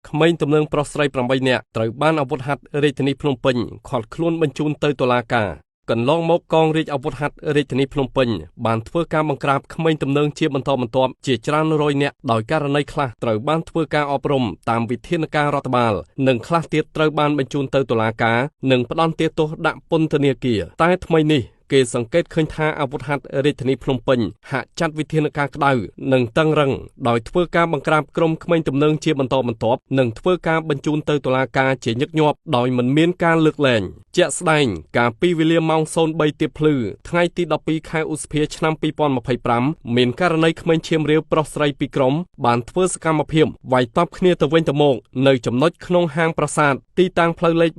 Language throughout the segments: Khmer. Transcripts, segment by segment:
ក្មេងទំនើងប្រុសស្រី8នាក់ត្រូវបានអាវុធហត្ថរាជធានីភ្នំពេញឃាត់ខ្លួនបញ្ជូនទៅតុលាការកន្លងមកកងរាជអាវុធហត្ថរាជធានីភ្នំពេញបានធ្វើការបង្ក្រាបក្មេងទំនើងជាបន្តបន្ទាប់ជាច្រើនរយនាក់ដោយករណីខ្លះត្រូវបានធ្វើការអប់រំតាមវិធានការរដ្ឋបាលនិងខ្លះទៀតត្រូវបានបញ្ជូនទៅតុលាការនិងផ្ដន្ទាទោសដាក់ពន្ធនាគារតែថ្មីនេះគេសង្កេតឃើញថាអាវុធហត្ថរាជធានីភ្នំពេញហាក់ចាត់វិធានការក្តៅនិងតឹងរឹងដោយធ្វើការបង្ក្រាបក្រុមក្មេងទំនើងជាបន្តបន្ទាប់និងធ្វើការបញ្ជូនទៅតុលាការជាញឹកញាប់ដោយមិនមានការលើកលែងជាក់ស្ដែងកាលពីវេលាម៉ោង 03 ទៀបភ្លឺថ្ងៃទី 12 ខែឧសភា ឆ្នាំ 2025 មានករណីក្មេងឈាមរាវប្រុសស្រីពីរក្រុមបានធ្វើសកម្មភាពវាយតប់គ្នាទៅវិញទៅមកនៅចំណុចក្នុងហាងប្រាសាទទីតាំងផ្លូវលេខ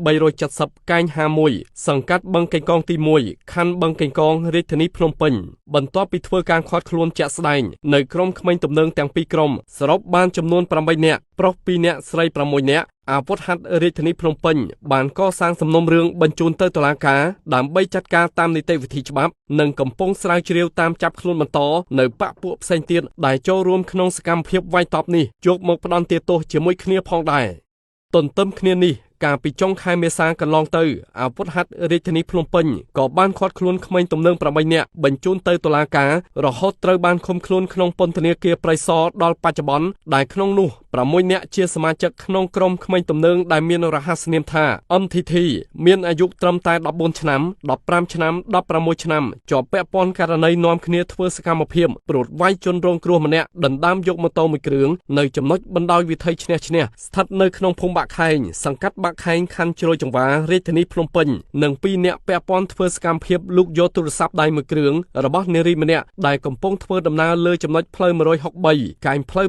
370 កែង 51 សង្កាត់បឹងកេងកងទី 1 ខណ្ឌបឹងកេងកងរាជធានីភ្នំពេញបន្ទាប់ពីធ្វើការឃាត់ខ្លួនជាក់ស្ដែងនៅក្រុមក្មេងទំនើងទាំងពីរក្រុមសរុបបានចំនួន8នាក់ប្រុស2នាក់ស្រី6នាក់អាវុធហត្ថរាជធានីភ្នំពេញបានកសាងសំណុំរឿងបញ្ជូនទៅតុលាការដើម្បីចាត់ការតាមនីតិវិធីច្បាប់និងកំពុងស្រាវជ្រាវតាមចាប់ខ្លួនបន្តនៅបកពួកផ្សេងទៀតដែលចូលរួមក្នុងសកម្មភាពវាយតប់នេះយកមកផ្ដន្ទាទោសជាមួយគ្នាផងដែរទន្ទឹមគ្នានេះកាលពីចុងខែមេសាកន្លងទៅអាវុធហត្ថរាជធានីភ្នំពេញក៏បានឃាត់ខ្លួនក្មេងទំនើង8នាក់បញ្ជូនទៅតុលាការរហូតត្រូវបានឃុំខ្លួនក្នុងពន្ធនាគារព្រៃសរដល់បច្ចុប្បន្នដែលក្នុងនោះ6នាក់ជាសមាជិកក្នុងក្រុមក្មេងទំនើងដែលមានរហស្សនាមថា MTT មានអាយុត្រឹមតែ14ឆ្នាំ15ឆ្នាំ16ឆ្នាំជាប់ពាក់ព័ន្ធករណីនាំគ្នាធ្វើសកម្មភាពប្រូតវាយជនរងគ្រោះម្នាក់ដណ្ដើមយកម៉ូតូមួយគ្រឿងនៅចំណុចបណ្ដោយវិថីឈ្នះស្ថិតនៅក្នុងភូមិបាក់ខែងសង្កាត់បាក់ខែងខណ្ឌជ្រោយចង្វាររាជធានីភ្នំពេញនិង2នាក់ពាក់ព័ន្ធធ្វើសកម្មភាពលូកយកទូរស័ព្ទដៃមួយគ្រឿងរបស់នារីម្នាក់ដែលកំពុងធ្វើដំណើរលើចំណុចផ្លូវ163កែងផ្លូវ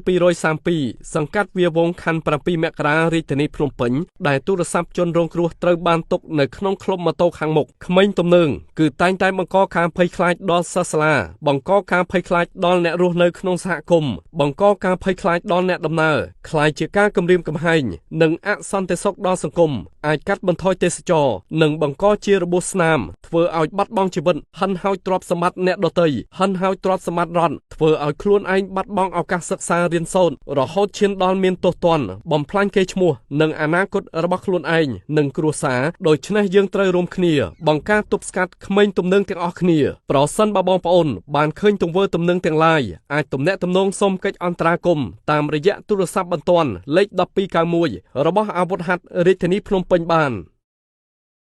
232សង្កាត់វាវងខណ្ឌ7មករារាជធានីភ្នំពេញដែលទូរស័ព្ទជនរងគ្រោះត្រូវបានទុកនៅក្នុងក្លឹបម៉ូតូខាងមុខក្មេងទំនើងគឺតែងតែបង្កការភ័យខ្លាចដល់សិស្សសាលាបង្កការភ័យខ្លាចដល់អ្នករស់នៅក្នុងសហគមន៍បង្កការភ័យខ្លាចដល់អ្នកដំណើរខ្លាចជាការគំរាមកំហែងនិងអសន្តិសុខដល់សង្គមអាចកាត់បន្ថយទេសចរនិងបង្កជារបួសស្នាមធ្វើឲ្យបាត់បង់ជីវិតហិនហោចទ្រព្យសម្បត្តិអ្នកដទៃហិនហោចទ្រព្យសម្បត្តិរដ្ឋធ្វើឲ្យខ្លួនឯងបាត់បង់ឱកាសសិក្សារៀនសូត្ររហូតឈានដល់មានទោសទណ្ឌបំផ្លាញកេរ្តិ៍ឈ្មោះនិងអនាគតរបស់ខ្លួនឯងនិងគ្រួសារដូច្នេះយើងត្រូវរួមគ្នាបង្ការទប់ស្កាត់ក្មេងទំនើងទាំងអស់គ្នាប្រសិនបើបងប្អូនបានឃើញទង្វើទំនើងទាំងឡាយអាចទំនាក់ទំនងសុំកិច្ចអន្តរាគមន៍តាមរយៈទូរស័ព្ទបន្ទាន់លេខ1291របស់អាវុធហត្ថរាជធានីភ្នំពេញបាន